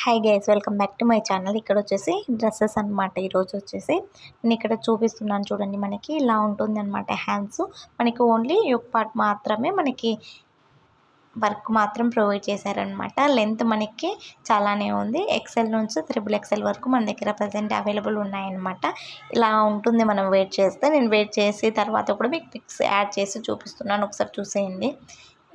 Hi guys, welcome back to my channel. ఇక్కడ వచ్చేసి dresses అనమాట. ఈరోజు వచ్చేసి నేను ఇక్కడ చూపిస్తున్నాను చూడండి. మనకి ఇలా ఉంటుంది అనమాట. హ్యాండ్స్ మనకి ఓన్లీ యోక్ పార్ట్ మాత్రమే మనకి వర్క్ మాత్రం ప్రొవైడ్ చేశారనమాట. లెంత్ మనకి చాలానే ఉంది. ఎక్సెల్ నుంచి XXL వరకు మన దగ్గర ప్రజెంట్ అవైలబుల్ ఉన్నాయన్నమాట. ఇలా ఉంటుంది మనం వెయిట్ చేస్తే. నేను వెయిట్ చేసి తర్వాత కూడా మీకు పిక్స్ యాడ్ చేసి చూపిస్తున్నాను, ఒకసారి చూసేయండి.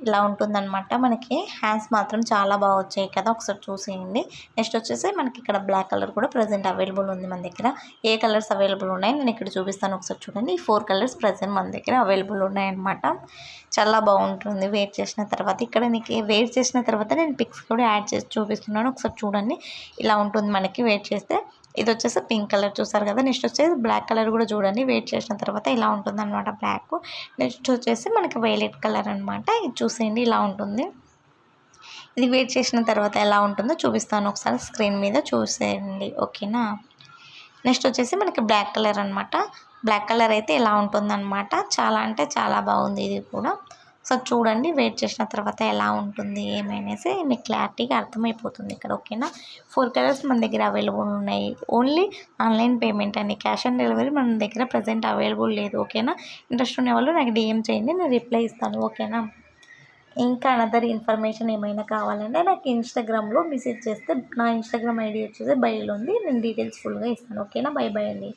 ఇలా ఉంటుందన్నమాట. మనకి హ్యాండ్స్ మాత్రం చాలా బాగా వచ్చాయి కదా, ఒకసారి చూసేయండి. నెక్స్ట్ వచ్చేసి మనకి ఇక్కడ బ్లాక్ కలర్ కూడా ప్రజెంట్ అవైలబుల్ ఉంది మన దగ్గర. ఏ కలర్స్ అవైలబుల్ ఉన్నాయి నేను ఇక్కడ చూపిస్తాను, ఒకసారి చూడండి. ఈ 4 కలర్స్ ప్రజెంట్ మన దగ్గర అవైలబుల్ ఉన్నాయన్నమాట. చాలా బాగుంటుంది వెయిట్ చేసిన తర్వాత. ఇక్కడ నీకు వెయిట్ చేసిన తర్వాత నేను పిక్స్ కూడా యాడ్ చేసి చూపిస్తున్నాను, ఒకసారి చూడండి. ఇలా ఉంటుంది మనకి వెయిట్ చేస్తే. ఇది వచ్చేసి పింక్ కలర్ చూసారు కదా. నెక్స్ట్ వచ్చేసి బ్లాక్ కలర్ కూడా చూడండి. వెయిట్ చేసిన తర్వాత ఇలా ఉంటుంది అనమాట బ్లాక్. నెక్స్ట్ వచ్చేసి మనకి వైలెట్ కలర్ అనమాట. ఇది చూసేయండి, ఇలా ఉంటుంది. ఇది వెయిట్ చేసిన తర్వాత ఎలా ఉంటుందో చూపిస్తాను, ఒకసారి స్క్రీన్ మీద చూసేయండి, ఓకేనా. నెక్స్ట్ వచ్చేసి మనకి బ్లాక్ కలర్ అనమాట. బ్లాక్ కలర్ అయితే ఇలా ఉంటుందన్నమాట. చాలా అంటే చాలా బాగుంది ఇది కూడా. సో చూడండి, వెయిట్ చేసిన తర్వాత ఎలా ఉంటుంది ఏమైనాసి మీకు క్లారిటీగా అర్థమైపోతుంది ఇక్కడ, ఓకేనా. 4 కలర్స్ మన దగ్గర అవైలబుల్ ఉన్నాయి. ఓన్లీ ఆన్లైన్ పేమెంట్ అండి. క్యాష్ ఆన్ డెలివరీ మన దగ్గర ప్రజెంట్ అవైలబుల్ లేదు, ఓకేనా. ఇంట్రెస్ట్ ఉన్న వాళ్ళు నాకు DM చేయండి, నేను రిప్లై ఇస్తాను, ఓకేనా. ఇంకా అనదర్ ఇన్ఫర్మేషన్ ఏమైనా కావాలంటే నాకు ఇన్స్టాగ్రామ్లో మెసేజ్ చేస్తే, నా ఇన్స్టాగ్రామ్ ID వచ్చేసి బయోలో ఉంది. నేను డీటెయిల్స్ ఫుల్గా ఇస్తాను, ఓకేనా. బై బై అండి.